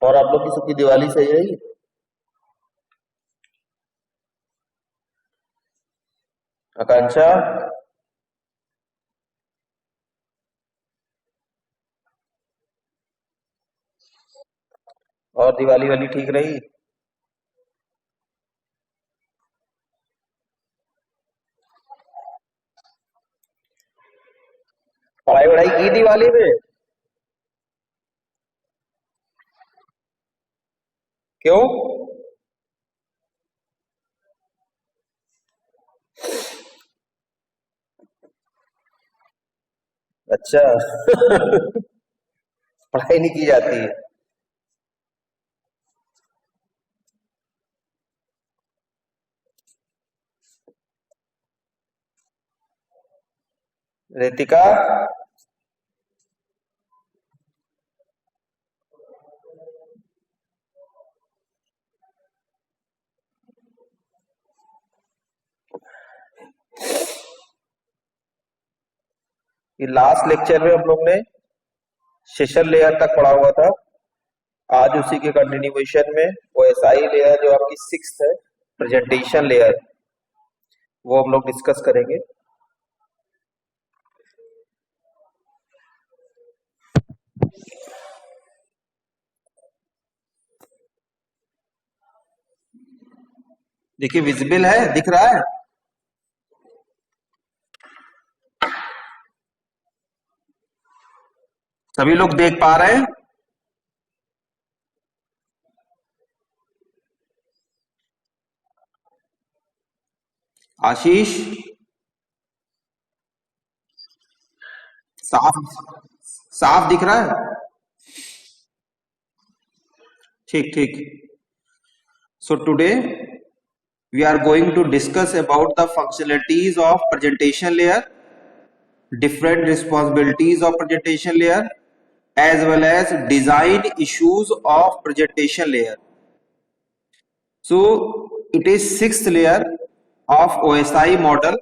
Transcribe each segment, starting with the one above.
और आप लोग की सबकी दिवाली सही रही? आकांक्षा, और दिवाली वाली ठीक रही? पढ़ाई वढ़ाई की दिवाली में? क्यों? अच्छा। पढ़ाई नहीं की जाती है? रितिका, ये लास्ट लेक्चर में हम लोग ने सेशन लेयर तक पढ़ा हुआ था। आज उसी के कंटिन्यूएशन में ओएसआई लेयर जो आपकी 6th है, प्रेजेंटेशन लेयर, वो हम लोग डिस्कस करेंगे। देखिए, विजिबल है, दिख रहा है? सभी लोग देख पा रहे हैं? आशीष, साफ साफ दिख रहा है? ठीक ठीक। So today we are going to discuss about the functionalities of presentation layer, different responsibilities of presentation layer, as well as design issues of presentation layer. So it is 6th layer of OSI model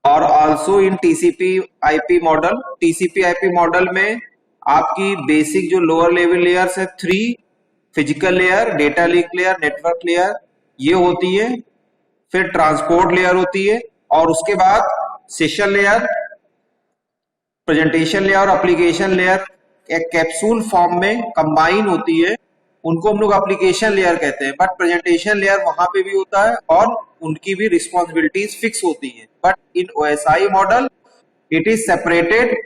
और also in TCP IP model. TCP IP model में आपकी basic जो lower level layers है 3, physical layer, data link layer, network layer, ये होती है। फिर transport layer होती है और उसके बाद सेशन लेयर, प्रेजेंटेशन लेयर और एप्लीकेशन लेयर एक कैप्सूल फॉर्म में कंबाइन होती है। उनको हम लोग एप्लीकेशन लेयर कहते हैं, बट प्रेजेंटेशन लेयर वहां पे भी होता है और उनकी भी रिस्पॉन्सिबिलिटीज फिक्स होती है। But in OSI model it is separated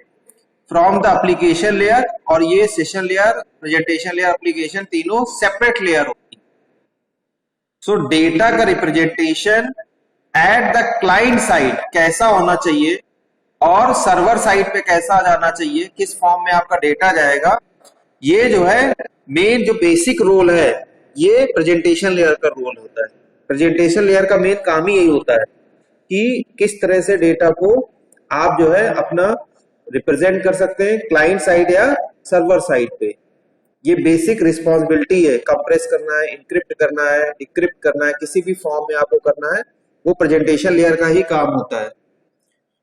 from the application layer और ये session layer, presentation layer, application तीनों सेपरेट लेयर होती है। सो डेटा का representation at the client side कैसा होना चाहिए, और सर्वर साइड पे कैसा जाना चाहिए, किस फॉर्म में आपका डेटा जाएगा, ये जो है मेन जो बेसिक रोल है, ये प्रेजेंटेशन लेयर का रोल होता है। प्रेजेंटेशन लेयर का मेन काम ही यही होता है कि किस तरह से डेटा को आप जो है अपना रिप्रेजेंट कर सकते हैं क्लाइंट साइड या सर्वर साइड पे। ये बेसिक रिस्पॉन्सिबिलिटी है, कंप्रेस करना है, इंक्रिप्ट करना है, डिक्रिप्ट करना है, किसी भी फॉर्म में आपको करना है, वो प्रेजेंटेशन लेयर का ही काम होता है।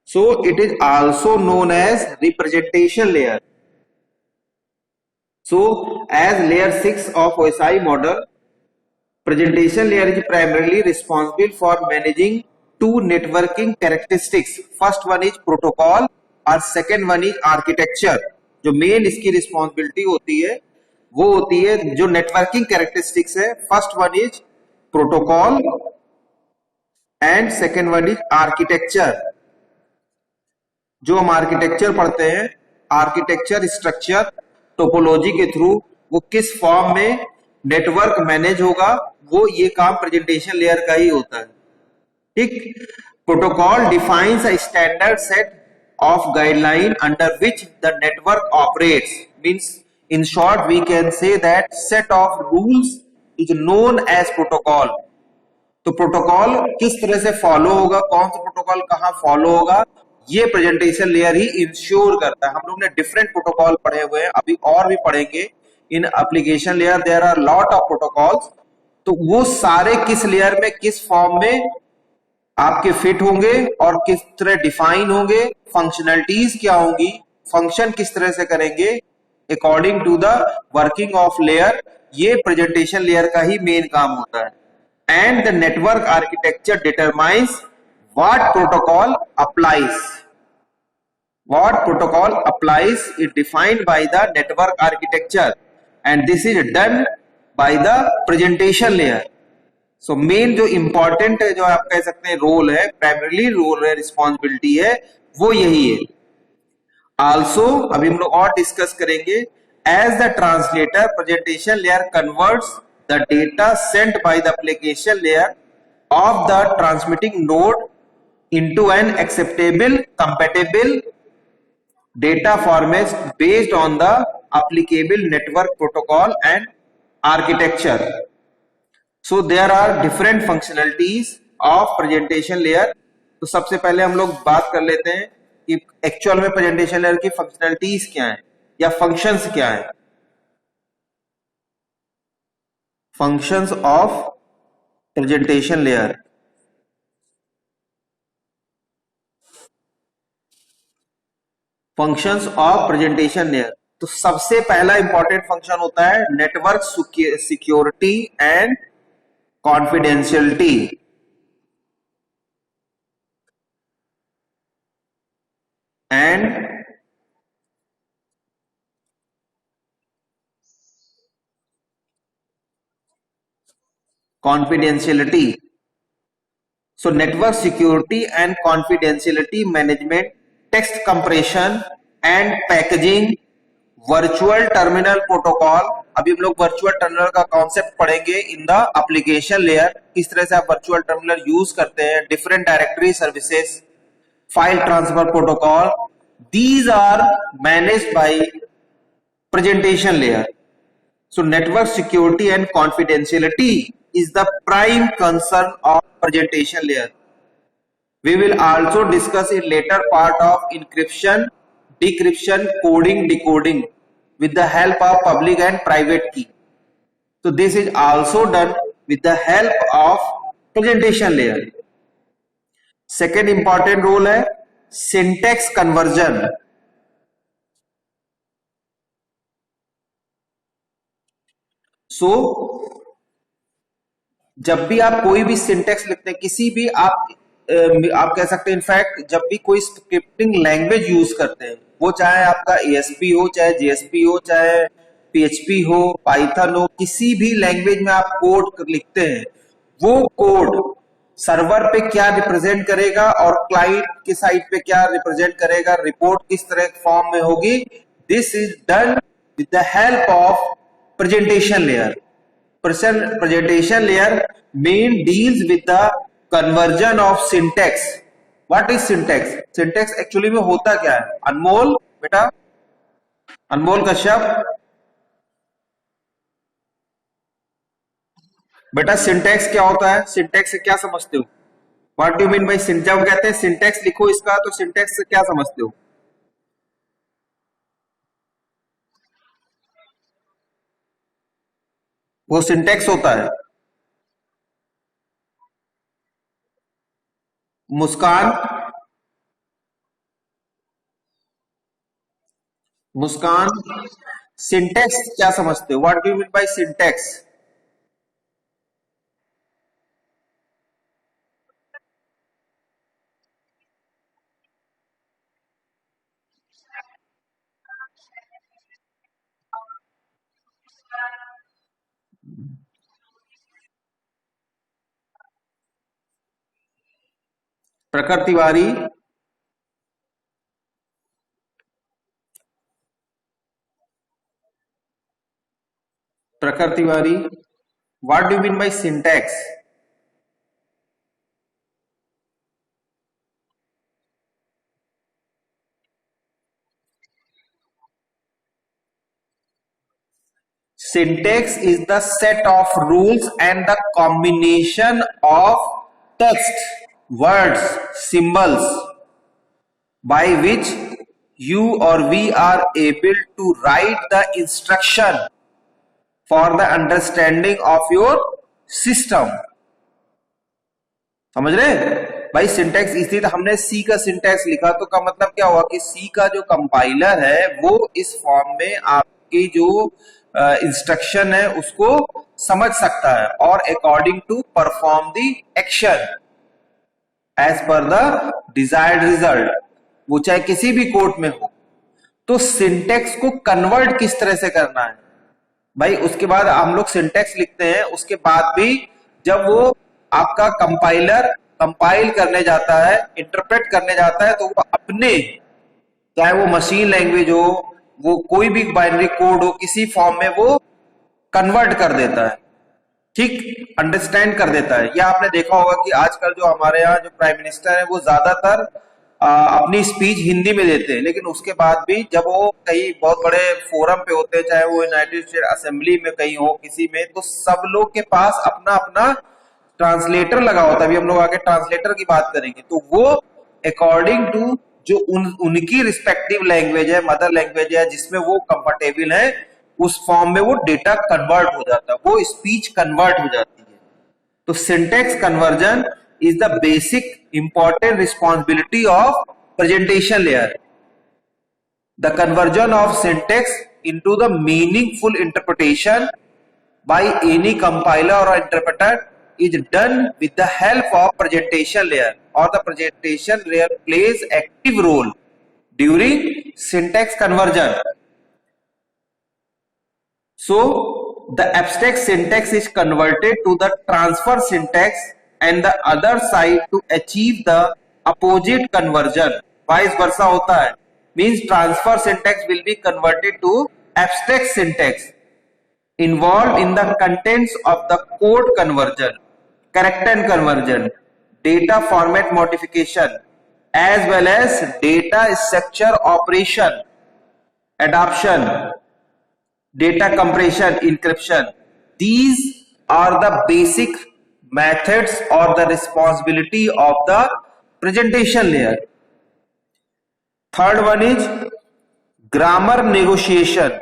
So it is also known as representation layer. So as layer 6 of OSI model, presentation layer is primarily responsible for managing two networking characteristics. First one is protocol और second one is architecture. जो main इसकी responsibility होती है वो होती है जो networking characteristics है, first one is protocol and second one is architecture. जो हम आर्किटेक्चर पढ़ते हैं, आर्किटेक्चर स्ट्रक्चर टोपोलॉजी के थ्रू वो किस फॉर्म में नेटवर्क मैनेज होगा, वो ये काम प्रेजेंटेशन लेयर का ही होता है। ठीक, protocol defines a standard set of guideline under which the network operates, means in short we can say that set of rules is known as protocol. तो प्रोटोकॉल किस तरह से फॉलो होगा, कौन सा प्रोटोकॉल कहां फॉलो होगा, ये प्रेजेंटेशन लेयर ही इंश्योर करता है। हम लोग ने डिफरेंट प्रोटोकॉल पढ़े हुए हैं, अभी और भी पढ़ेंगे। In application layer there are lot of protocols, तो वो सारे किस लेयर में किस फॉर्म में आपके फिट होंगे और किस तरह डिफाइन होंगे, फंक्शनलिटीज क्या होंगी, फंक्शन किस तरह से करेंगे according to the working of layer, ये प्रेजेंटेशन लेयर का ही मेन काम होता है। And the network architecture determines what protocol applies. What protocol applies is defined by the network architecture and this is done by the presentation layer. So main जो important है, जो आप कह सकते हैं रोल है, primarily रोल है, responsibility है, वो यही है। Also अभी हम लोग और डिस्कस करेंगे, as the translator presentation layer converts the data sent by the application layer of the transmitting node into an acceptable, compatible data format based on the applicable network protocol and architecture. So there are different functionalities of presentation layer. तो सबसे पहले हम लोग बात कर लेते हैं कि एक्चुअल में प्रेजेंटेशन लेयर की फंक्शनलिटीज क्या है या फंक्शंस क्या है। Functions of presentation layer. Functions of presentation layer, तो सबसे पहला इंपॉर्टेंट फंक्शन होता है network security and confidentiality. And confidentiality. So network security and confidentiality management, text compression and packaging, virtual terminal protocol. अभी हम लोग वर्चुअल टर्मिनल का concept पढ़ेंगे इन द एप्लीकेशन लेयर, किस तरह से आप वर्चुअल टर्मिनल यूज करते हैं, different directory services, file transfer protocol, these are managed by presentation layer. So network security and confidentiality is the prime concern of presentation layer. We will also discuss in later part of encryption, decryption, coding, decoding with the help of public and private key. So this is also done with the help of presentation layer. Second important role है syntax conversion. So जब भी आप कोई भी syntax लिखते हैं, किसी भी आप कह सकते हैं, इनफैक्ट जब भी कोई स्क्रिप्टिंग लैंग्वेज यूज करते हैं, वो चाहे आपका ASP हो, चाहे JSP हो, चाहे PHP हो, पाइथन हो, किसी भी लैंग्वेज में आप कोड लिखते हैं, वो कोड सर्वर पे क्या रिप्रेजेंट करेगा और क्लाइंट की साइड पे क्या रिप्रेजेंट करेगा, रिपोर्ट किस तरह फॉर्म में होगी, this is done with the help of presentation layer. Presentation layer main deals with the conversion of syntax. What is syntax? Syntax actually में होता क्या है? अनमोल बेटा, अनमोल कश्यप बेटा, सिंटेक्स क्या होता है? सिंटेक्स से क्या समझते हो? What do mean by syntax? जब कहते हैं सिंटेक्स लिखो इसका, तो सिंटेक्स से क्या समझते हो? वो सिंटेक्स होता है। मुस्कान, मुस्कान सिंटेक्स क्या समझते हो? What do mean by syntax? Prakhar Tiwari, Prakhar Tiwari, what do mean by syntax? Syntax is the set of rules and the combination of text, words, symbols by which you or we are able to write the instruction for the understanding of your system. समझ रहे? भाई syntax, इसलिए तो हमने सी का syntax लिखा, तो का मतलब क्या हुआ कि सी का जो कंपाइलर है वो इस फॉर्म में आपकी जो इंस्ट्रक्शन है उसको समझ सकता है और according to perform the action as per the desired result, वो चाहे किसी भी कोड में हो। तो सिंटेक्स को कन्वर्ट किस तरह से करना है भाई? उसके बाद हम लोग सिंटेक्स लिखते हैं, उसके बाद भी जब वो आपका कंपाइलर कंपाइल करने जाता है, इंटरप्रेट करने जाता है, तो वो अपने, चाहे वो मशीन लैंग्वेज हो, वो कोई भी बाइनरी कोड हो, किसी फॉर्म में वो कन्वर्ट कर देता है, ठीक, अंडरस्टैंड कर देता है। या आपने देखा होगा कि आजकल जो हमारे यहाँ जो प्राइम मिनिस्टर है वो ज्यादातर अपनी स्पीच हिंदी में देते हैं, लेकिन उसके बाद भी जब वो कहीं बहुत बड़े फोरम पे होते हैं, चाहे वो यूनाइटेड स्टेट असेंबली में कहीं हो, किसी में, तो सब लोग के पास अपना अपना ट्रांसलेटर लगा होता है। अभी हम लोग आगे ट्रांसलेटर की बात करेंगे, तो वो अकॉर्डिंग टू जो उनकी रिस्पेक्टिव लैंग्वेज है, मदर लैंग्वेज है, जिसमें वो कंफर्टेबल है, उस फॉर्म में वो डेटा कन्वर्ट हो जाता है, वो स्पीच कन्वर्ट हो जाती है। तो syntax conversion is the basic important responsibility of presentation layer. The conversion of syntax into the meaningful interpretation by any compiler or interpreter is done with the help of presentation layer, or the presentation layer plays active role during syntax conversion. So the abstract syntax is converted to the transfer syntax and the other side to achieve the opposite conversion. Vice versa होता है, means transfer syntax will be converted to abstract syntax involved in the contents of the code conversion, character conversion, data format modification, as well as data structure operation, adaptation, data compression, encryption. These are the basic methods or the responsibility of the presentation layer. Third one is grammar negotiation.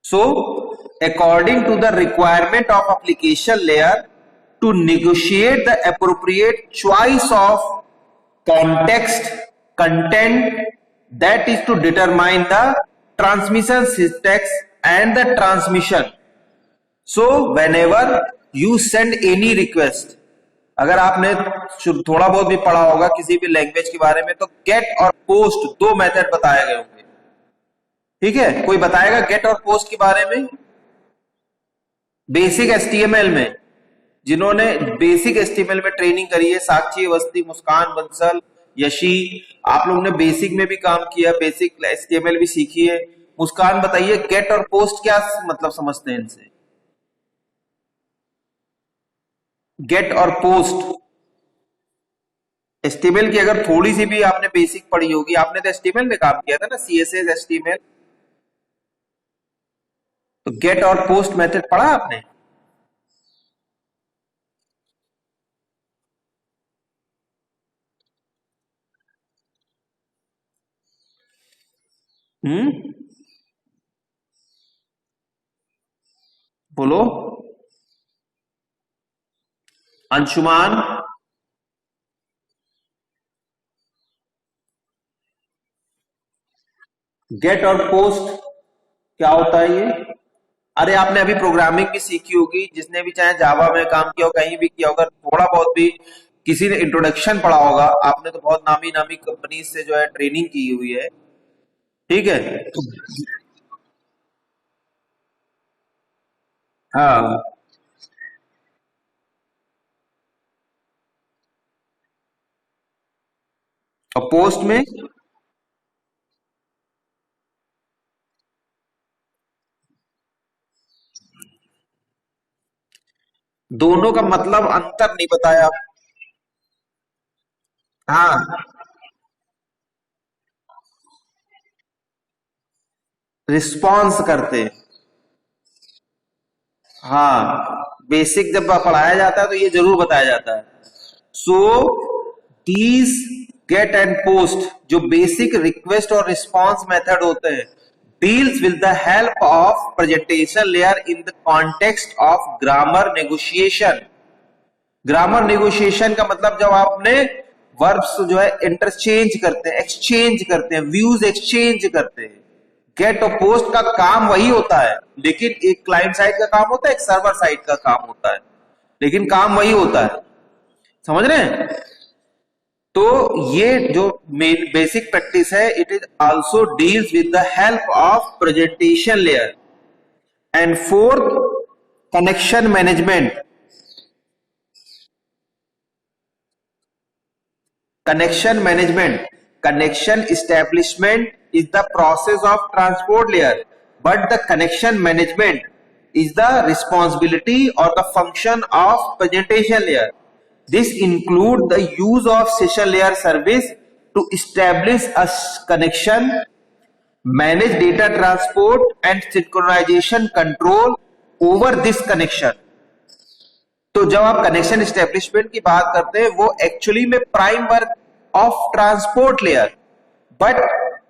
So according to the requirement of application layer, to negotiate the appropriate choice of context, content, that is to determine the transmission syntax and the transmission. So whenever you send any request, अगर आपने थोड़ा बहुत भी पढ़ा होगा किसी भी language के बारे में, तो गेट और पोस्ट दो मेथड बताए गए होंगे, ठीक है? कोई बताएगा गेट और पोस्ट के बारे में? बेसिक एचटीएमएल में, जिन्होंने बेसिक एचटीएमएल में ट्रेनिंग करी है, साक्षी अवस्थी, मुस्कान बंसल, यशी, आप लोगों ने बेसिक में भी काम किया, बेसिक एचटीएमएल भी सीखी है। मुस्कान बताइए गेट और पोस्ट क्या मतलब समझते हैं इनसे? गेट और पोस्ट। एचटीएमएल की अगर थोड़ी सी भी आपने बेसिक पढ़ी होगी, आपने तो एचटीएमएल में काम किया था ना, सीएसएस एचटीएमएल, तो गेट और पोस्ट मेथड पढ़ा आपने? बोलो अंशुमान। गेट और पोस्ट क्या होता है ये? अरे आपने अभी प्रोग्रामिंग भी सीखी होगी, जिसने भी चाहे जावा में काम किया हो, कहीं भी किया होगा, थोड़ा बहुत भी किसी ने इंट्रोडक्शन पढ़ा होगा, आपने तो बहुत नामी नामी कंपनी से जो है ट्रेनिंग की हुई है, ठीक है? तो हाँ, और पोस्ट में दोनों का मतलब अंतर नहीं बताया। हाँ, रिस्पॉन्स करते हैं। हाँ, बेसिक जब पढ़ाया जाता है तो ये जरूर बताया जाता है। So these get and post जो बेसिक रिक्वेस्ट और रिस्पॉन्स मेथड होते हैं, deals with the help of presentation layer in the context of grammar negotiation. Grammar negotiation का मतलब जब आपने वर्ब्स जो है इंटरचेंज करते हैं, एक्सचेंज करते हैं, व्यूज एक्सचेंज करते हैं। गेट और पोस्ट का काम वही होता है, लेकिन एक क्लाइंट साइड का काम होता है, एक सर्वर साइड का काम होता है, लेकिन काम वही होता है। समझ रहे हैं? तो ये जो मेन बेसिक प्रैक्टिस है, it is also deals with the help of presentation layer. And fourth, connection management. Connection management. Connection establishment is the process of transport layer, but the connection management is the responsibility or the function of presentation layer. This includes the use of session layer service to establish a connection, manage data transport and synchronization control over this connection. तो जब आप connection establishment की बात करते हैं, वो actually में prime work of transport layer, but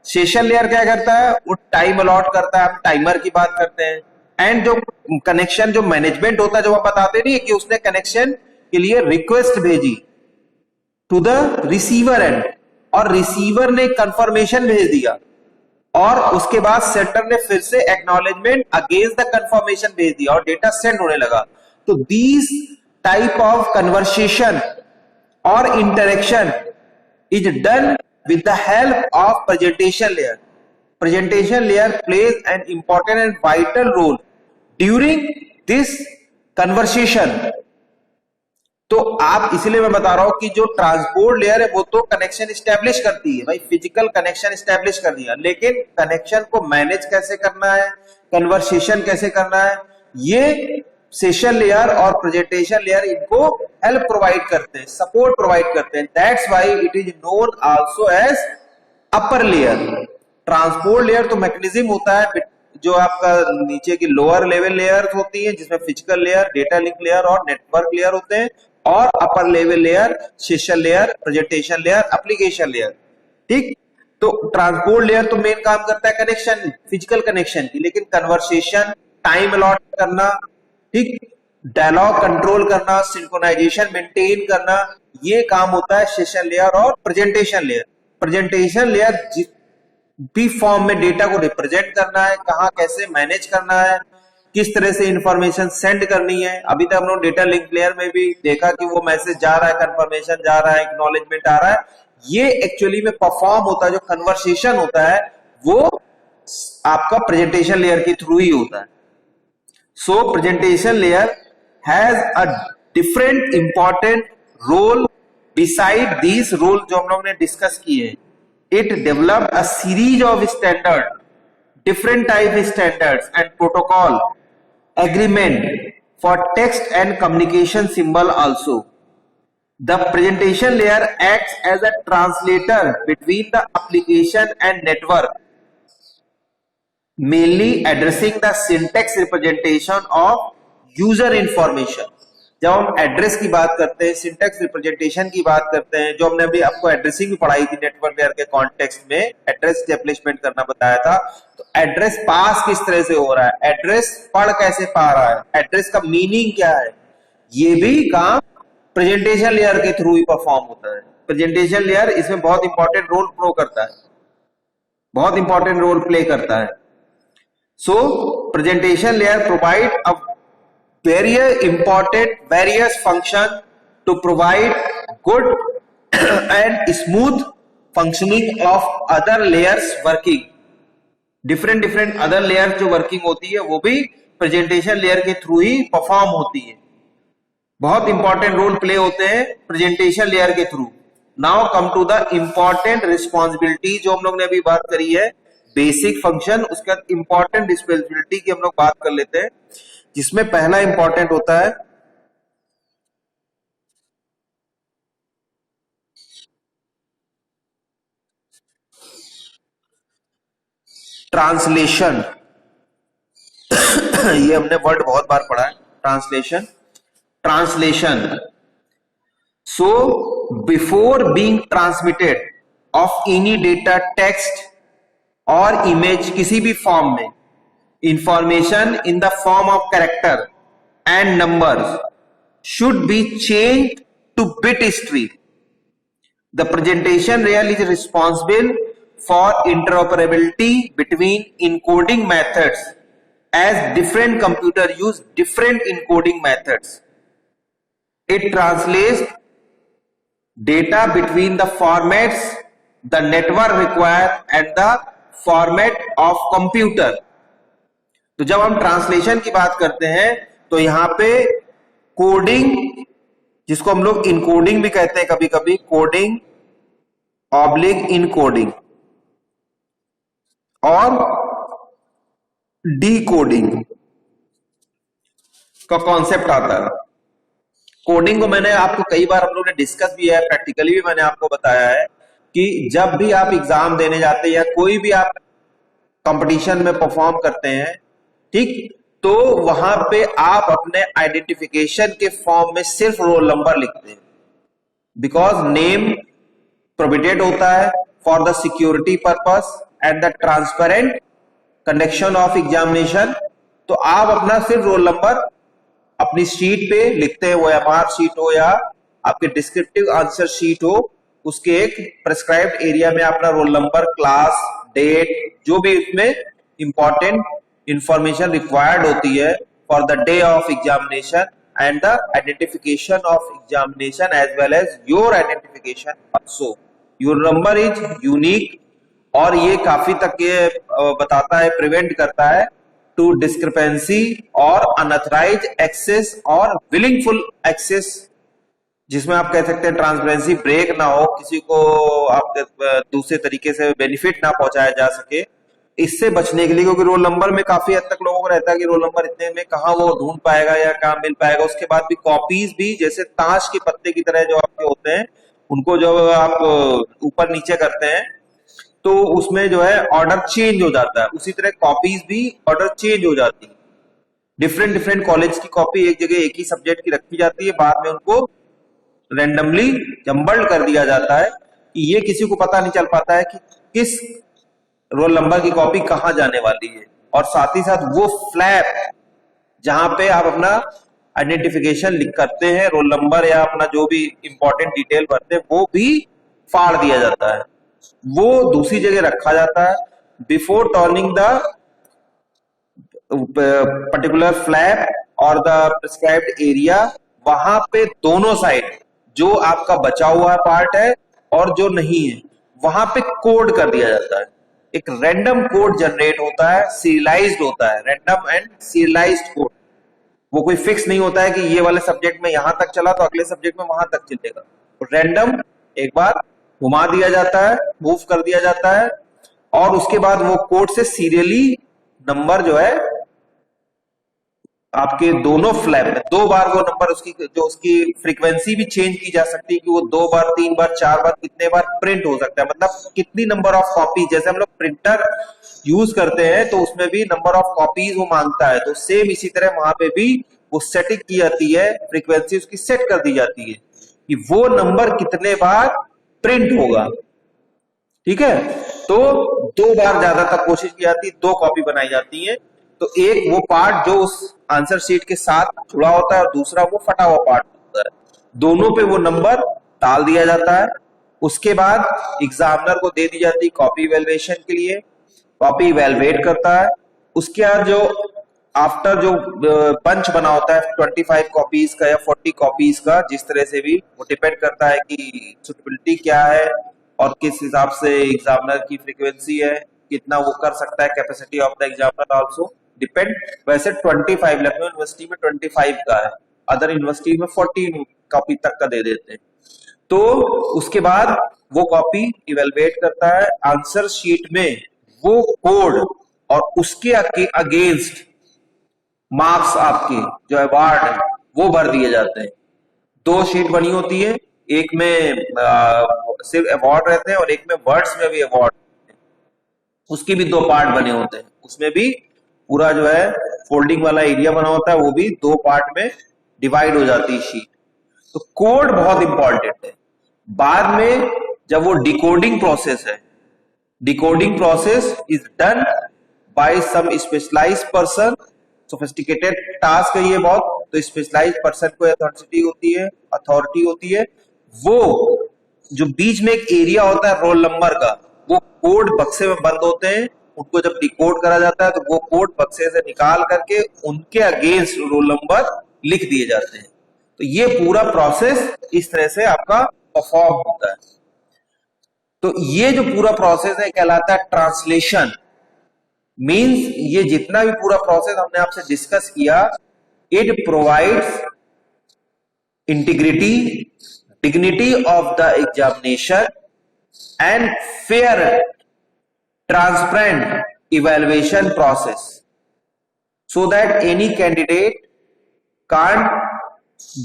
session layer क्या करता है? वो टाइम अलॉट करता है, हम टाइमर की बात करते हैं। एंड जो कनेक्शन जो मैनेजमेंट होता है, जो आप बताते नहीं है कि उसने कनेक्शन के लिए रिक्वेस्ट भेजी टू द रिसीवर एंड, और रिसीवर ने कंफर्मेशन भेज दिया, और उसके बाद सेंटर ने फिर से एक्नॉलेजमेंट अगेंस्ट द कंफर्मेशन भेज दिया और डेटा सेंड होने लगा। तो दीज टाइप ऑफ कन्वर्सेशन और interaction is done with the help of presentation layer. Presentation layer plays an important and vital role during this conversation. तो आप इसलिए मैं बता रहा हूं कि जो ट्रांसपोर्ट लेयर है वो तो कनेक्शन स्टैब्लिश करती है भाई, फिजिकल कनेक्शन स्टैब्लिश कर दिया, लेकिन कनेक्शन को मैनेज कैसे करना है, कन्वर्सेशन कैसे करना है, ये सेशन लेयर और प्रेजेंटेशन लेयर इनको हेल्प प्रोवाइड करते हैं, सपोर्ट प्रोवाइड करते हैं. That's why it is known also as upper layer. Transport layer तो मैकेनिज्म होता है जो आपका नीचे की लोअर लेवल लेयर होती है, जिसमें physical layer, data link layer और नेटवर्क लेयर होते हैं, और upper level layer session layer, presentation layer, application layer. ठीक, तो ट्रांसपोर्ट लेयर तो मेन काम करता है कनेक्शन, फिजिकल कनेक्शन की, लेकिन कन्वर्सेशन, टाइम अलॉट करना, ठीक, डायलॉग कंट्रोल करना, सिंक्रोनाइजेशन मेंटेन करना, ये काम होता है सेशन लेयर और प्रेजेंटेशन लेयर. प्रेजेंटेशन लेयर भी फॉर्म में डेटा को रिप्रेजेंट करना है, कहां कैसे मैनेज करना है, किस तरह से इंफॉर्मेशन सेंड करनी है. अभी तक हम लोग डेटा लिंक लेयर में भी देखा कि वो मैसेज जा रहा है, कंफर्मेशन जा रहा है, एक्नॉलेजमेंट आ रहा है. ये एक्चुअली में परफॉर्म होता है, जो कन्वर्सेशन होता है वो आपका प्रेजेंटेशन लेयर के थ्रू ही होता है. So presentation layer has a different important role beside these role जो हम लोग ने डिस्कस किए. It developed a series of standards, different type standards and protocol, agreement for text and communication symbol also. The presentation layer acts as a translator between the application and network, mainly addressing the syntax representation of user information. जब हम address की बात करते हैं, syntax representation की बात करते हैं, जो हमने अभी आपको एड्रेसिंग भी पढ़ाई थी नेटवर्क लेयर के कॉन्टेक्स्ट में, एड्रेस स्टेब्लिशमेंट करना बताया था, तो एड्रेस पास किस तरह से हो रहा है, एड्रेस पढ़ कैसे पा रहा है, एड्रेस का मीनिंग क्या है, ये भी काम प्रेजेंटेशन लेयर के थ्रू ही परफॉर्म होता है. प्रेजेंटेशन लेयर इसमें बहुत इंपॉर्टेंट रोल प्ले करता है, बहुत इंपॉर्टेंट रोल प्ले करता है. So presentation layer provide a various function to provide good and smooth functioning of other layers working. different other layers जो working होती है वो भी presentation layer के थ्रू ही परफॉर्म होती है. बहुत इंपॉर्टेंट रोल प्ले होते हैं प्रेजेंटेशन लेयर के through. Now come to the important responsibility, जो हम लोग ने अभी बात करी है बेसिक फंक्शन, उसके बाद इंपॉर्टेंट रिस्पॉन्सिबिलिटी की हम लोग बात कर लेते हैं, जिसमें पहला इंपॉर्टेंट होता है ट्रांसलेशन. ये हमने वर्ड बहुत बार पढ़ा है, translation. So before being transmitted of any data, text और इमेज, किसी भी फॉर्म में, information in the form of character and numbers should be changed to bit stream. The presentation layer is responsible for interoperability between encoding methods, as different computers use different encoding methods. It translates data between the formats the network require and the format of computer. तो जब हम translation की बात करते हैं तो यहां पे कोडिंग, जिसको हम लोग इनकोडिंग भी कहते हैं कभी कभी, कोडिंग ऑब्लिक इनकोडिंग और डीकोडिंग का कॉन्सेप्ट आता है. कोडिंग को मैंने आपको कई बार हम लोग ने डिस्कस भी है, प्रैक्टिकली भी मैंने आपको बताया है कि जब भी आप एग्जाम देने जाते हैं या कोई भी आप कंपटीशन में परफॉर्म करते हैं, ठीक, तो वहां पे आप अपने आइडेंटिफिकेशन के फॉर्म में सिर्फ रोल नंबर लिखते हैं, बिकॉज नेम प्रोविडेड होता है for the security purpose and the transparent conduction of examination. तो आप अपना सिर्फ रोल नंबर अपनी शीट पे लिखते हैं, वो एमआर शीट हो या आपके डिस्क्रिप्टिव आंसर शीट हो, उसके एक प्रेस्क्राइब्ड एरिया में अपना रोल नंबर, क्लास, डेट, जो भी इसमें इंपॉर्टेंट इंफॉर्मेशन रिक्वायर्ड होती है for the day of examination and the identification of examination as well as your identification also. Your number is unique और ये काफी तक ये बताता है, प्रिवेंट करता है टू डिस्क्रिपेंसी और अनऑथराइज्ड एक्सेस और विलिंगफुल एक्सेस, जिसमें आप कह सकते हैं ट्रांसपेरेंसी ब्रेक ना हो, किसी को आप दूसरे तरीके से बेनिफिट ना पहुंचाया जा सके. इससे बचने के लिए, क्योंकि रोल नंबर में काफी हद तक लोगों को रहता है कि रोल नंबर इतने में कहाँ वो ढूंढ पाएगा या कहाँ मिल पाएगा. उसके बाद भी कॉपीज भी जैसे ताश के पत्ते की तरह जो आपके होते हैं, उनको जो आप ऊपर नीचे करते हैं तो उसमें जो है ऑर्डर चेंज हो जाता है, उसी तरह कॉपीज भी ऑर्डर चेंज हो जाती है. डिफरेंट कॉलेज की कॉपी एक जगह एक ही सब्जेक्ट की रखी जाती है, बाद में उनको रैंडमली जम्बल्ड कर दिया जाता है कि ये किसी को पता नहीं चल पाता है कि किस रोल नंबर की कॉपी कहां जाने वाली है. और साथ ही साथ वो फ्लैप जहां पे आप अपना आइडेंटिफिकेशन लिख करते हैं, रोल नंबर या अपना जो भी इंपॉर्टेंट डिटेल भरते हैं, वो भी फाड़ दिया जाता है, वो दूसरी जगह रखा जाता है. Before turning the particular flap और द प्रिस्क्राइब्ड एरिया, वहां पे दोनों साइड जो आपका बचा हुआ पार्ट है और जो नहीं है, वहां पे कोड कर दिया जाता है. एक रैंडम कोड जनरेट होता है, सीरियलाइज्ड होता है, रैंडम एंड सीरियलाइज्ड कोड. वो कोई फिक्स नहीं होता है कि ये वाले सब्जेक्ट में यहां तक चला तो अगले सब्जेक्ट में वहां तक चलेगा. रैंडम एक बार घुमा दिया जाता है, मूव कर दिया जाता है, और उसके बाद वो कोड से सीरियली नंबर जो है आपके दोनों फ्लैप में 2 बार वो नंबर उसकी जो उसकी फ्रीक्वेंसी भी चेंज की जा सकती है कि वो 2 बार 3 बार 4 बार कितने बार प्रिंट हो सकता है, मतलब कितनी नंबर ऑफ कॉपी, जैसे हम लोग प्रिंटर यूज करते हैं तो उसमें भी नंबर ऑफ कॉपीज वो मांगता है, तो सेम इसी तरह वहां पे भी वो सेटिंग की जाती है, फ्रीक्वेंसी उसकी सेट कर दी जाती है कि वो नंबर कितने बार प्रिंट होगा। ठीक है, तो 2 बार ज्यादातर कोशिश की जाती है, 2 कॉपी बनाई जाती है। तो एक वो पार्ट जो उस आंसर शीट के साथ जुड़ा होता है और दूसरा वो फटा हुआ पार्ट होता है, दोनों पे वो नंबर डाल दिया जाता है। उसके बाद एग्जामिनर को दे दी जाती है कॉपी इवेल्युएशन के लिए, कॉपी इवेलुएट करता है। उसके बाद जो आफ्टर जो पंच बना होता है 25 कॉपीज का या 40 कॉपीज का, जिस तरह से भी वो डिपेंड करता है कि सुटेबिलिटी क्या है और किस हिसाब से एग्जामिनर की फ्रीक्वेंसी है, कितना वो कर सकता है, capacity of the examiner also depend. वैसे 25 लखनऊ यूनिवर्सिटी में 25 का है, अदर यूनिवर्सिटी में 40 कॉपी तक का दे देते हैं। तो उसके बाद वो कॉपी इवेलुएट करता है, आंसर शीट में वो कोड और उसके अगेंस्ट मार्क्स आपके जो अवार्ड है वो भर दिए जाते हैं। 2 शीट बनी होती है, एक में सिर्फ अवार्ड रहते हैं और एक में वर्ड्स में भी अवार्ड, उसके भी 2 पार्ट बने होते हैं। उसमें भी पूरा जो है फोल्डिंग वाला एरिया बना होता है, वो भी 2 पार्ट में डिवाइड हो जाती है शीट। तो कोड बहुत इंपॉर्टेंट है। बाद में जब वो डिकोडिंग प्रोसेस है, decoding process is done by some specialised person, sophisticated task है ये बहुत, तो स्पेशलाइज्ड पर्सन को अथॉरिटी होती है। वो जो बीच में एक एरिया होता है रोल नंबर का, वो कोड बक्से में बंद होते हैं, उनको जब डिकोड करा जाता है तो वो कोड बक्से से निकाल करके उनके अगेंस्ट रोल नंबर लिख दिए जाते हैं। तो ये पूरा प्रोसेस इस तरह से आपका परफॉर्म होता है। तो ये जो पूरा प्रोसेस है कहलाता है ट्रांसलेशन। मींस ये जितना भी पूरा प्रोसेस हमने आपसे डिस्कस किया, it provides integrity, dignity of the examination and fair transparent evaluation process so that any candidate can't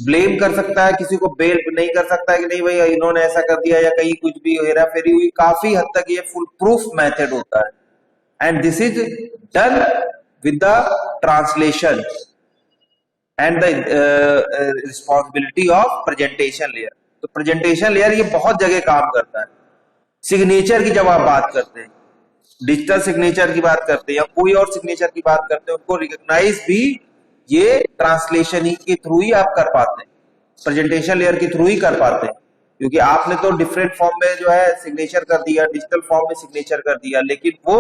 blame कर सकता है, किसी को बेल नहीं कर सकता है कि नहीं भाई इन्होंने ऐसा कर दिया या कहीं कुछ भी हेरा फेरी हुई। काफी हद तक ये फुल प्रूफ मेथड होता है and this is done with the translation and the responsibility of presentation layer. तो प्रेजेंटेशन लेयर ये बहुत जगह काम करता है। सिग्नेचर की जब आप बात करते हैं, डिजिटल सिग्नेचर की बात करते हैं या कोई और सिग्नेचर की बात करते हैं, उनको रिकॉग्नाइज भी ये ट्रांसलेशन ही के थ्रू ही आप कर पाते हैं, प्रेजेंटेशन लेयर के थ्रू ही कर पाते हैं। क्योंकि आपने तो डिफरेंट फॉर्म में जो है सिग्नेचर कर दिया, डिजिटल फॉर्म में सिग्नेचर कर दिया, लेकिन वो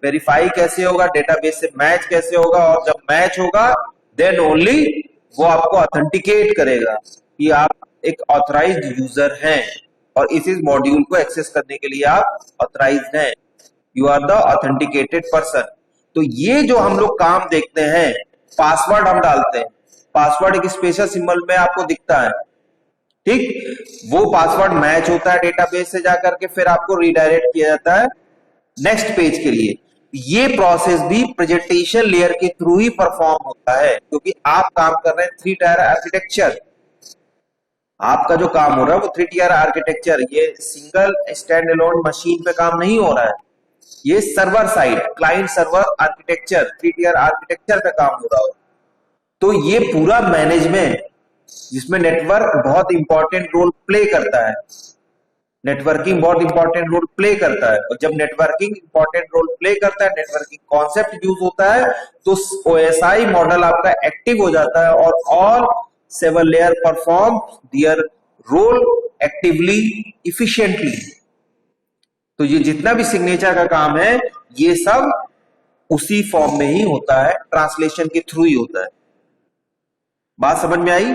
वेरीफाई कैसे होगा, डेटाबेस से मैच कैसे होगा, और जब मैच होगा देन ओनली वो आपको ऑथेंटिकेट करेगा कि आप एक ऑथराइज्ड यूजर हैं और इस मॉड्यूल को एक्सेस करने के लिए आप ऑथराइज्ड हैं, you are the authenticated person. तो ये जो हम लोग काम देखते हैं, पासवर्ड हम डालते हैं, पासवर्ड एक स्पेशल सिंबल में आपको दिखता है, ठीक, वो पासवर्ड मैच होता है डेटाबेस से जाकर के, फिर आपको रीडायरेक्ट किया जाता है नेक्स्ट पेज के लिए। ये प्रोसेस भी प्रेजेंटेशन लेयर के थ्रू ही परफॉर्म होता है, क्योंकि आप काम कर रहे हैं 3 टायर आर्किटेक्चर। आपका जो काम हो रहा है वो 3 टायर आर्किटेक्चर, ये सिंगल स्टैंड अलोन मशीन पे काम नहीं हो रहा है, ये server side client server architecture 3 tier architecture पे काम हो रहा हो। तो ये पूरा मैनेजमेंट जिसमें नेटवर्क बहुत इंपॉर्टेंट रोल प्ले करता है, नेटवर्किंग बहुत इंपॉर्टेंट रोल प्ले करता है, और जब नेटवर्किंग इंपॉर्टेंट रोल प्ले करता है, नेटवर्किंग कॉन्सेप्ट यूज होता है, तो OSI मॉडल आपका एक्टिव हो जाता है और all 7 layer perform their role actively efficiently. तो ये जितना भी सिग्नेचर का काम है ये सब उसी फॉर्म में ही होता है, ट्रांसलेशन के थ्रू ही होता है। बात समझ में आई?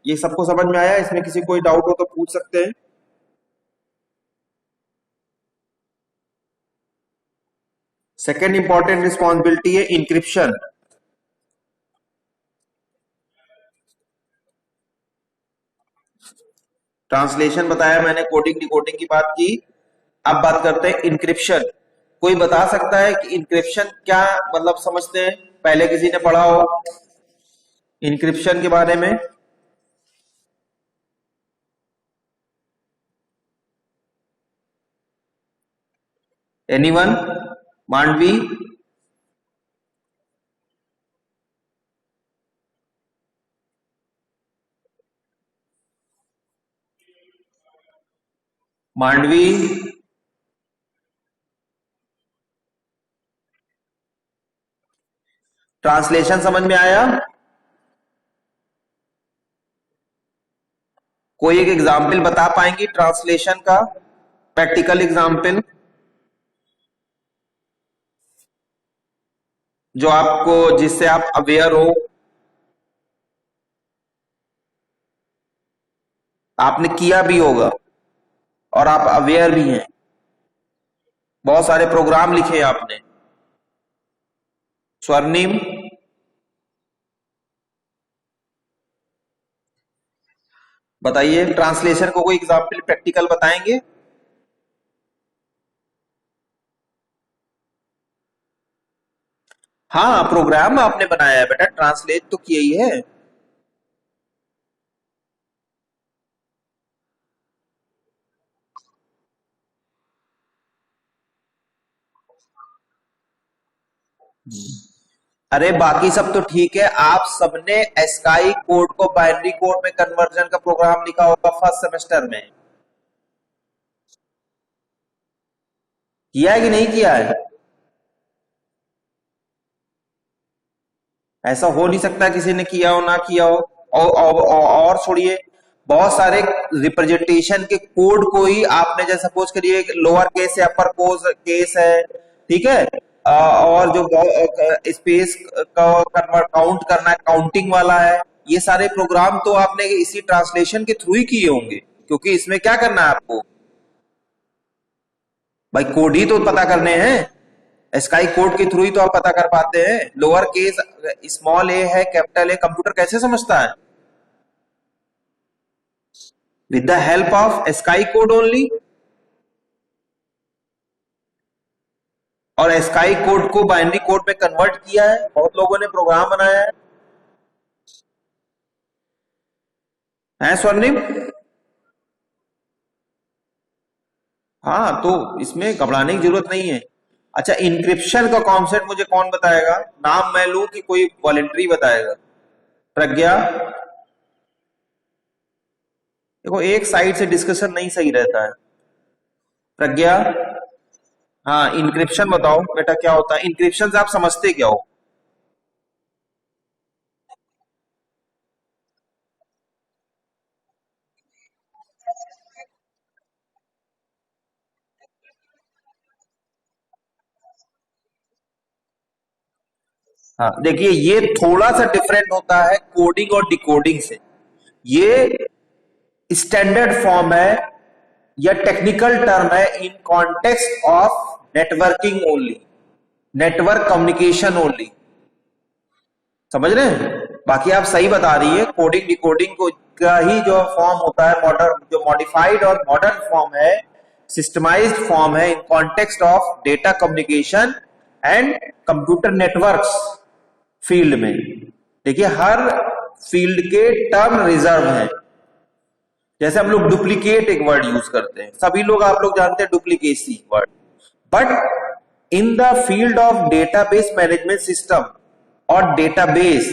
ये सबको समझ में आया? इसमें किसी कोई डाउट हो तो पूछ सकते हैं। सेकेंड इंपॉर्टेंट रिस्पॉन्सिबिलिटी है इंक्रिप्शन। ट्रांसलेशन बताया मैंने, कोडिंग डिकोडिंग की बात की, अब बात करते हैं इंक्रिप्शन। कोई बता सकता है कि इंक्रिप्शन क्या मतलब समझते हैं? पहले किसी ने पढ़ा हो? इंक्रिप्शन के बारे में। एनीवन? मांडवी? मांडवी? ट्रांसलेशन समझ में आया? कोई एक एग्जाम्पल बता पाएंगी ट्रांसलेशन का, प्रैक्टिकल एग्जाम्पल जो आपको, जिससे आप अवेयर हो, आपने किया भी होगा और आप अवेयर भी हैं, बहुत सारे प्रोग्राम लिखे हैं आपने। स्वर्णिम? बताइए, ट्रांसलेशन को कोई एग्जाम्पल प्रैक्टिकल बताएंगे? हाँ, प्रोग्राम आपने बनाया है बेटा, ट्रांसलेट तो किया ही है। अरे बाकी सब तो ठीक है, आप सबने एस्काई कोड को बाइनरी कोड में कन्वर्जन का प्रोग्राम लिखा होगा फर्स्ट सेमेस्टर में, किया है कि नहीं किया है? ऐसा हो नहीं सकता किसी ने किया हो ना किया हो। और छोड़िए, बहुत सारे रिप्रेजेंटेशन के कोड को ही आपने, जैसे सपोज करिए लोअर केस या अपर केस है, ठीक है, और जो स्पेस का कन्वर्ट काउंट करना है, काउंटिंग वाला है, ये सारे प्रोग्राम तो आपने इसी ट्रांसलेशन के थ्रू ही किए होंगे, क्योंकि इसमें क्या करना है आपको भाई, कोड ही तो पता करने हैं। स्काई कोड के थ्रू ही तो आप पता कर पाते हैं। लोअर केस स्मॉल ए है, कैपिटल ए, कंप्यूटर कैसे समझता है? With the help of sky code only. और स्काई कोड को बाइनरी कोड में कन्वर्ट किया है, बहुत लोगों ने प्रोग्राम बनाया है स्वर्णिम? हाँ, तो इसमें घबराने की जरूरत नहीं है। अच्छा, इंक्रिप्शन का कॉन्सेप्ट मुझे कौन बताएगा? नाम मैं लूं कि कोई वॉलेंटरी बताएगा? प्रज्ञा? देखो, एक साइड से डिस्कशन नहीं सही रहता है। प्रज्ञा? हाँ, इंक्रिप्शन बताओ बेटा, क्या होता है इंक्रिप्शन से, आप समझते क्या हो? हाँ, देखिए, ये थोड़ा सा डिफरेंट होता है कोडिंग और डिकोडिंग से। ये स्टैंडर्ड फॉर्म है या टेक्निकल टर्म है in context of networking only, network communication only. समझ रहे हैं? बाकी आप सही बता रही है, कोडिंग डिकोडिंग को का ही जो फॉर्म होता है, मॉडर्न जो मॉडिफाइड और मॉडर्न फॉर्म है, सिस्टमाइज्ड फॉर्म है in context of data communication and computer networks field में। देखिए, हर फील्ड के टर्म रिजर्व हैं। जैसे हम लोग डुप्लीकेट एक वर्ड यूज करते हैं, सभी लोग, आप लोग जानते हैं duplicacy word, but in the field of database management system और database,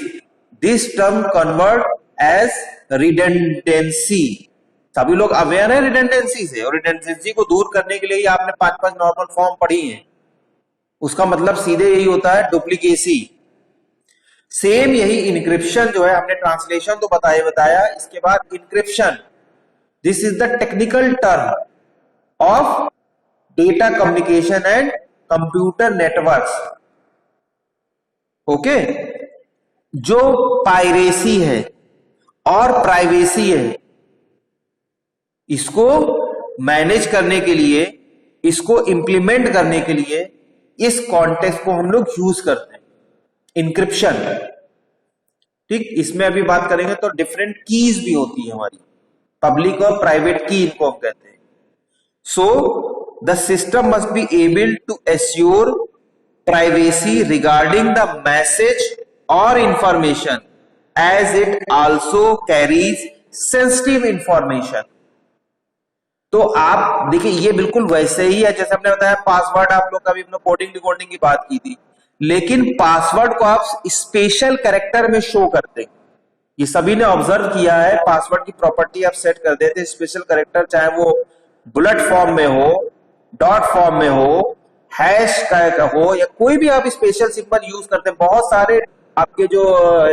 this term convert as redundancy. सभी लोग अवेयर है रिडेंडेंसी से, और रिडेंडेंसी को दूर करने के लिए ही आपने 5 नॉर्मल फॉर्म पढ़ी है। उसका मतलब सीधे यही होता है, डुप्लीकेसी। सेम यही इंक्रिप्शन जो है, हमने ट्रांसलेशन तो बताया, इसके बाद encryption, this is the technical term of data communication and computer networks. Okay, जो पायरेसी है और प्राइवेसी है, इसको मैनेज करने के लिए, इसको इंप्लीमेंट करने के लिए, इस कॉन्टेक्स्ट को हम लोग यूज करते हैं, इंक्रिप्शन। ठीक, इसमें अभी बात करेंगे तो डिफरेंट कीज भी होती है हमारी, पब्लिक और प्राइवेट की इनको हम कहते हैं। So the system must be able to assure privacy regarding the message और information as it also carries sensitive information। तो आप देखिए ये बिल्कुल वैसे ही है जैसे हमने बताया पासवर्ड, आप लोग कभी कोडिंग डिकोडिंग की बात की थी, लेकिन पासवर्ड को आप स्पेशल कैरेक्टर में शो करते हैं। ये सभी ने ऑब्जर्व किया है, पासवर्ड की प्रॉपर्टी आप सेट कर देते हैं स्पेशल कैरेक्टर, चाहे वो बुलेट फॉर्म में हो, डॉट फॉर्म में हो, हैश का हो, या कोई भी आप स्पेशल सिंबल यूज करते हैं। बहुत सारे आपके जो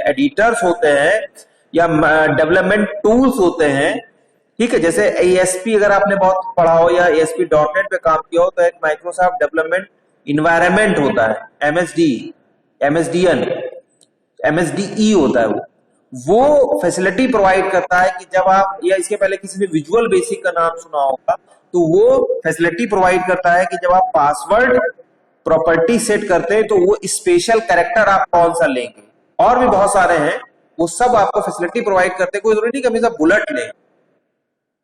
एडिटर्स होते हैं या डेवलपमेंट टूल्स होते हैं, ठीक है, जैसे ASP अगर आपने बहुत पढ़ा हो या ASP.NET पे काम किया हो तो एक माइक्रोसॉफ्ट डेवलपमेंट इन्वायरमेंट होता है, MSDE होता है। वो फैसिलिटी प्रोवाइड करता है कि जब आप, या इसके पहले किसी ने विजुअल बेसिक का नाम सुना होगा, तो वो फैसिलिटी प्रोवाइड करता है कि जब आप पासवर्ड प्रॉपर्टी सेट करते हैं तो वो स्पेशल कैरेक्टर आप कौन सा लेंगे, और भी बहुत सारे हैं, वो सब आपको फैसिलिटी प्रोवाइड करते हैं। कोई जरूरी नहीं कि हमेशा बुलेट लें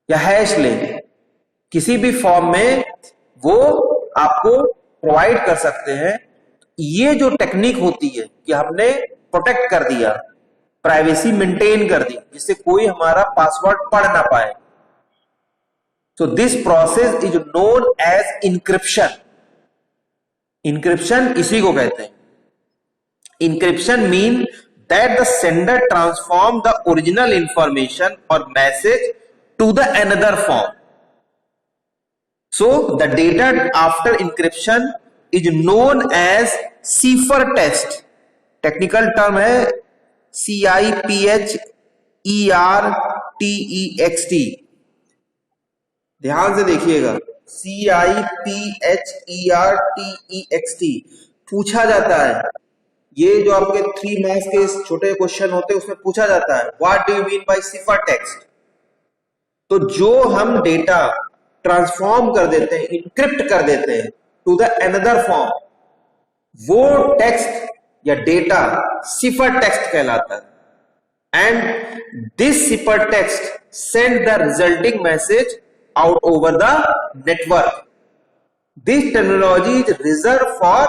या हैश लेंगे, किसी भी फॉर्म में वो आपको प्रोवाइड कर सकते हैं। ये जो टेक्निक होती है कि हमने प्रोटेक्ट कर दिया, प्राइवेसी मेंटेन कर दी, जिससे कोई हमारा पासवर्ड पढ़ ना पाए। So this process is known as encryption. Encryption इसी को कहते हैं। Encryption mean that the sender transform the original information और message to the another form. So the data after encryption is known as ciphertext. Technical term है CIPHERTEXT। ध्यान से देखिएगा, CIPHERTEXT पूछा जाता है। ये जो आपके 3 मार्क्स के छोटे क्वेश्चन होते हैं उसमें पूछा जाता है, what do you mean by ciphertext। तो जो हम डेटा ट्रांसफॉर्म कर देते हैं, इंक्रिप्ट कर देते हैं टू द अनदर फॉर्म, वो टेक्स्ट या डेटा सिफर टेक्स्ट कहलाता है। And this cipher text send the resulting message out over the network. This technology is reserve for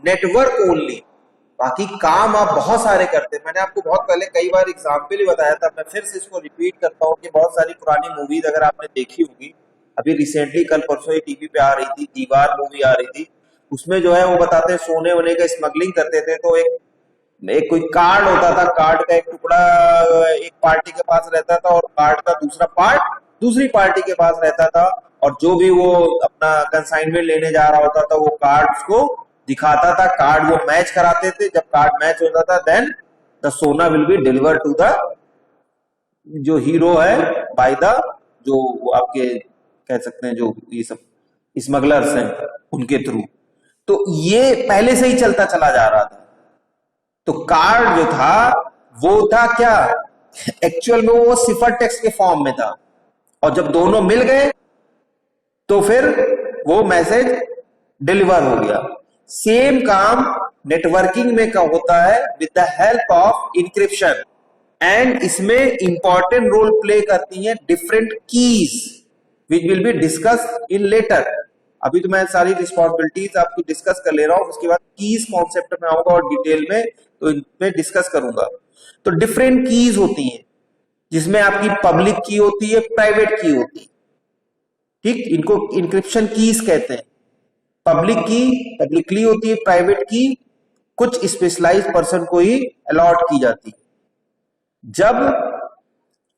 network only. बाकी काम आप बहुत सारे करते हैं, मैंने आपको बहुत पहले कई बार एग्जाम्पल ही बताया था, मैं फिर से इसको रिपीट करता हूँ कि बहुत सारी पुरानी मूवीज अगर आपने देखी होगी, अभी रिसेंटली कल परसों ही टीवी पे आ रही थी, दीवार मूवी आ रही थी, उसमें जो है वो बताते हैं सोने वोने का स्मगलिंग करते थे, तो एक कोई कार्ड होता था, कार्ड का एक टुकड़ा एक पार्टी के पास रहता था और कार्ड का दूसरा पार्ट दूसरी पार्टी के पास रहता था, और जो भी वो अपना कंसाइनमेंट लेने जा रहा होता था वो कार्ड को दिखाता था, कार्ड वो मैच कराते थे, जब कार्ड मैच होता था देन द सोना will be deliver to the जो हीरो है बाय द जो आपके कह सकते हैं जो ये सब स्मगलर्स हैं उनके थ्रू। तो ये पहले से ही चलता चला जा रहा था। तो कार्ड जो था वो था क्या, एक्चुअल में वो सिफर टेक्स्ट के फॉर्म में था, और जब दोनों मिल गए तो फिर वो मैसेज डिलीवर हो गया। सेम काम नेटवर्किंग में का होता है with the help of encryption, and इसमें इंपॉर्टेंट रोल प्ले करती हैं different keys which will be discuss in later. अभी तो मैं सारी रिस्पॉन्सिबिलिटीज आपको डिस्कस कर ले रहा हूं, उसके बाद कीज कॉन्सेप्ट में आऊंगा और डिटेल में तो इनमें डिस्कस करूंगा। तो डिफरेंट कीज होती हैं जिसमें आपकी पब्लिक की होती है, प्राइवेट की होती है, ठीक, इनको इंक्रिप्शन कीज कहते हैं। पब्लिक की पब्लिकली होती है, प्राइवेट की कुछ स्पेशलाइज पर्सन को ही अलॉट की जाती है। जब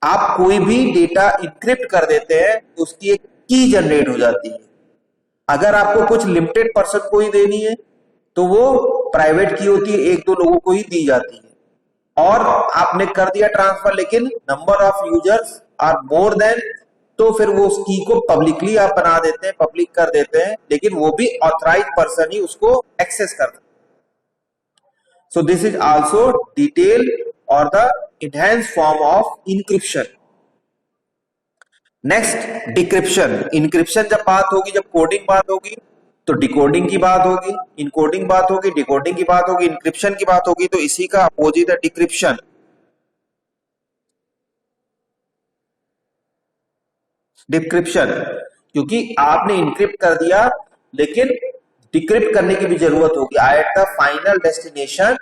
आप कोई भी डेटा इंक्रिप्ट कर देते हैं तो उसकी एक की जनरेट हो जाती है। अगर आपको कुछ लिमिटेड पर्सन को ही देनी है तो वो प्राइवेट की होती है, 1-2 लोगों को ही दी जाती है। और आपने कर दिया ट्रांसफर लेकिन number of users are more than, तो फिर वो उस की को पब्लिकली आप बना देते हैं, पब्लिक कर देते हैं, लेकिन वो भी ऑथराइज पर्सन ही उसको एक्सेस करता है। So this is also detail और the enhanced form of encryption। Next decryption. Encryption जब बात होगी, जब कोडिंग बात होगी तो डिकोडिंग की बात होगी, इनकोडिंग बात होगी, डिकोडिंग की बात होगी, इंक्रिप्शन की बात होगी, तो इसी का अपोजिट है डिक्रिप्शन। डिक्रिप्शन क्योंकि आपने इंक्रिप्ट कर दिया लेकिन डिक्रिप्ट करने की भी जरूरत होगी। At the final destination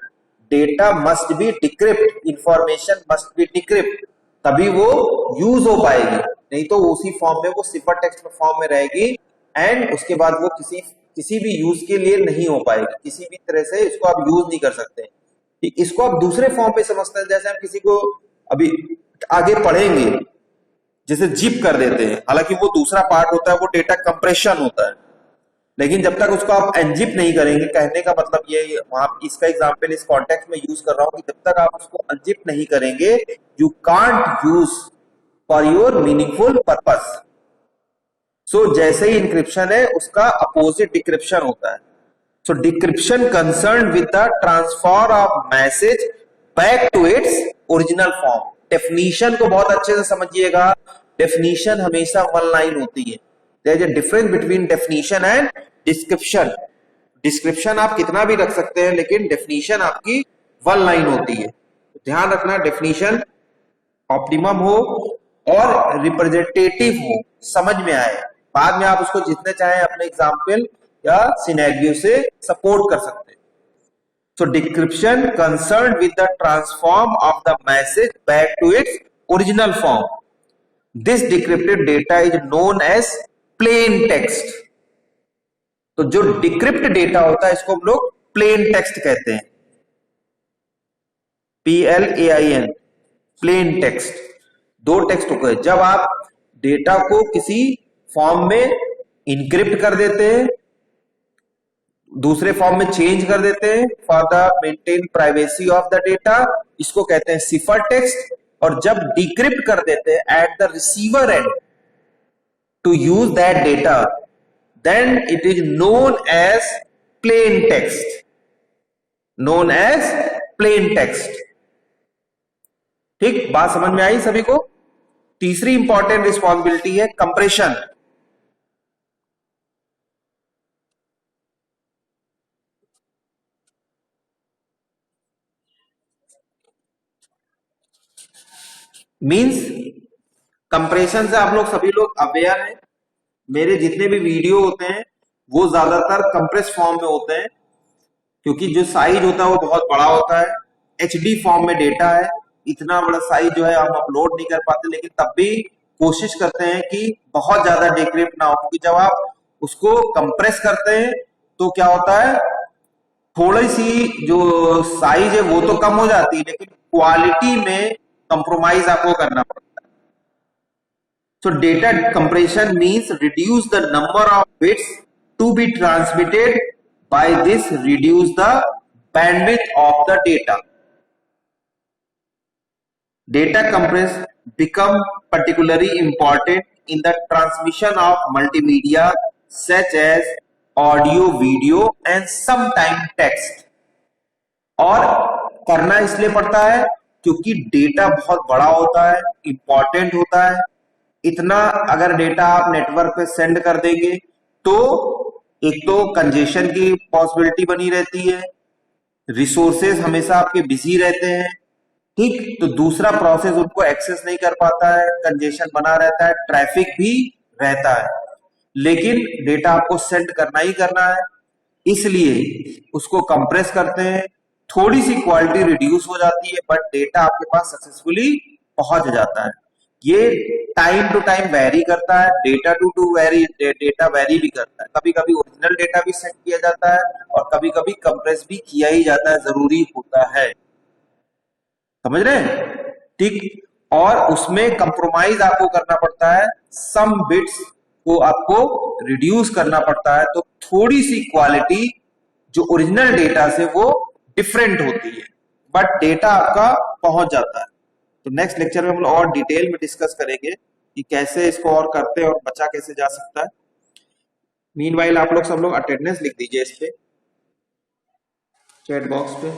data must be decrypt, information must be decrypt, तभी वो यूज हो पाएगी, नहीं तो उसी फॉर्म में वो सिफर टेक्स्ट फॉर्म में रहेगी एंड उसके बाद वो किसी भी यूज के लिए नहीं हो पाएगी, किसी भी तरह से इसको आप यूज नहीं कर सकते। इसको आप दूसरे फॉर्म पे समझते हैं, जैसे हम किसी को अभी आगे पढ़ेंगे जैसे जिप कर देते हैं, हालांकि वो दूसरा पार्ट होता है, वो डेटा कंप्रेशन होता है, लेकिन जब तक उसको आप अनजिप नहीं करेंगे, कहने का मतलब ये वहां इसका एग्जांपल इस कॉन्टेक्स्ट में यूज कर रहा हूं कि जब तक आप उसको अनजिप नहीं करेंगे you can't use for your meaningful purpose. So जैसे ही इंक्रिप्शन है उसका अपोजिट डिक्रिप्शन होता है। So decryption concern with the transfer of message back to its original form. Definition को बहुत अच्छे से समझिएगा, डेफिनीशन हमेशा वन लाइन होती है। There is a difference between definition and description. Description आप कितना भी रख सकते हैं, लेकिन डेफिनीशन आपकी वन लाइन होती है। ध्यान रखना, डेफिनीशन ऑप्टिमम हो और रिप्रेजेंटेटिव हो, समझ में आए, बाद में आप उसको जितने चाहें अपने एग्जाम्पल या सिनेरियो से सपोर्ट कर सकते हैं। So decryption concern with the transform of the message back to its original form. This decrypted data is known as plain text. तो जो डिक्रिप्ट डेटा होता है इसको हम लोग प्लेन टेक्स्ट कहते हैं, PLAIN, प्लेन टेक्स्ट। दो टेक्स्ट होते हैं, जब आप डेटा को किसी फॉर्म में इनक्रिप्ट कर देते हैं, दूसरे फॉर्म में चेंज कर देते हैं for the maintain privacy of the data, इसको कहते हैं सिफर टेक्स्ट। और जब डिक्रिप्ट कर देते हैं at the receiver end to use that data, then it is known as plain text, known as plain text। ठीक, बात समझ में आई सभी को। तीसरी इंपॉर्टेंट रिस्पॉन्सिबिलिटी है कंप्रेशन। मींस कंप्रेशन से आप लोग सभी लोग अवेयर हैं। मेरे जितने भी वीडियो होते हैं वो ज्यादातर कंप्रेस फॉर्म में होते हैं, क्योंकि जो साइज होता है वो बहुत बड़ा होता है। HD फॉर्म में डेटा है, इतना बड़ा साइज जो है हम अपलोड नहीं कर पाते, लेकिन तब भी कोशिश करते हैं कि बहुत ज्यादा डिक्रिप्ट ना हो, क्योंकि जब आप उसको कंप्रेस करते हैं तो क्या होता है, थोड़ी सी जो साइज है वो तो कम हो जाती है, लेकिन क्वालिटी में कंप्रोमाइज आपको करना पड़ता है। So data compression means reduce the number of bits to be transmitted, by this reduce the bandwidth of the data. Data compress become particularly important in the transmission of multimedia such as audio, video and sometimes text। और करना इसलिए पड़ता है क्योंकि data बहुत बड़ा होता है, इंपॉर्टेंट होता है। इतना अगर डेटा आप नेटवर्क पे सेंड कर देंगे तो एक तो कंजेशन की पॉसिबिलिटी बनी रहती है, रिसोर्सेज हमेशा आपके बिजी रहते हैं, ठीक, तो दूसरा प्रोसेस उनको एक्सेस नहीं कर पाता है, कंजेशन बना रहता है, ट्रैफिक भी रहता है, लेकिन डेटा आपको सेंड करना ही करना है, इसलिए उसको कंप्रेस करते हैं। थोड़ी सी क्वालिटी रिड्यूस हो जाती है, बट डेटा आपके पास सक्सेसफुली पहुंच जाता है। ये टाइम टू टाइम वेरी करता है, data to vary, data vary भी करता है। कभी कभी ओरिजिनल डेटा भी सेंड किया जाता है और कभी कभी कंप्रेस भी किया ही जाता है, जरूरी होता है, समझ रहे हैं, ठीक। और उसमें कंप्रोमाइज आपको करना पड़ता है, सम बिट्स को आपको रिड्यूस करना पड़ता है, तो थोड़ी सी क्वालिटी जो ओरिजिनल डेटा से वो डिफरेंट होती है, बट डेटा आपका पहुंच जाता है। तो नेक्स्ट लेक्चर में हम लोग और डिटेल में डिस्कस करेंगे कि कैसे इसको और करते हैं और बचा कैसे जा सकता है। मीनवाइल आप लोग सब लोग अटेंडेंस लिख दीजिए इस पे चैट बॉक्स पे।